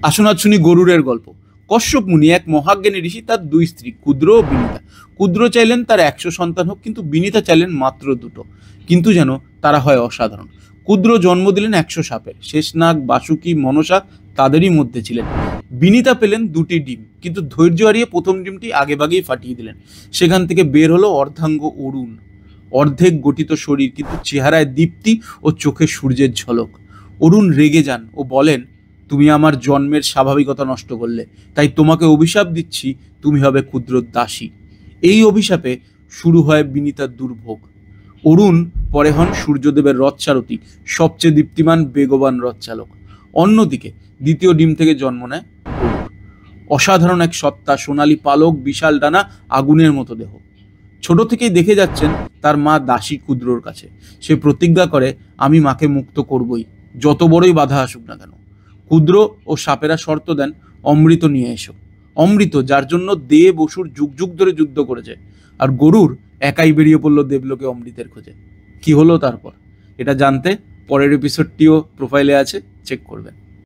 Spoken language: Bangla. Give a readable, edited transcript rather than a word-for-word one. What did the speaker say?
আসুন আজ শুনি গরুরের গল্প। কশ্যপ মুনি এক মহাজ্ঞানী ঋষি, তার দুই স্ত্রী ক্ষুদ্র ও বিনিতা। ক্ষুদ্র চাইলেন তার 100 সন্তান হোক, কিন্তু বিনিতা চাইলেন মাত্র দুটো। কিন্তু যেন তারা হয় অসাধারণ। ক্ষুদ্র জন্ম দিলেন 100 সাপের। শেষনাগ, বাসুকি, মনসা তাদেরই মধ্যে ছিলেন। বিনিতা পেলেন দুটি ডিম, কিন্তু ধৈর্য হারিয়ে প্রথম ডিমটি আগেভাগেই ফাটিয়ে দিলেন। সেখান থেকে বের হলো অর্ধাঙ্গ অরুণ, অর্ধেক গঠিত শরীর, কিন্তু চেহারায় দীপ্তি ও চোখে সূর্যের ঝলক। অরুণ রেগে যান ও বলেন, তুমি আমার জন্মের স্বাভাবিকতা নষ্ট করলে, তাই তোমাকে অভিশাপ দিচ্ছি, তুমি হবে ক্ষুদ্র দাসী। এই অভিশাপে শুরু হয় বিনীতার দুর্ভোগ। অরুণ পরে হন সূর্যদেবের রথসারথী, সবচেয়ে দীপ্তিমান বেগবান রথচালক। অন্যদিকে দ্বিতীয় ডিম থেকে জন্ম নেয় গরুর, অসাধারণ এক সত্তা, সোনালী পালক, বিশাল ডানা, আগুনের মতো দেহ। ছোট থেকেই দেখে যাচ্ছেন তার মা দাসী ক্ষুদ্রর কাছে। সে প্রতিজ্ঞা করে, আমি মাকে মুক্ত করবই, যত বড়ই বাধা আসুক না কেন। ক্ষুদ্র ও সাপেরা শর্ত দেন, অমৃত নিয়ে এসো। অমৃত, যার জন্য দেব অসুর যুগ যুগ ধরে যুদ্ধ করেছে। আর গরুর একাই বেরিয়ে পড়লো দেবলোকে অমৃতের খোঁজে। কি হলো তারপর, এটা জানতে পরের এপিসোডটিও প্রোফাইলে আছে, চেক করবেন।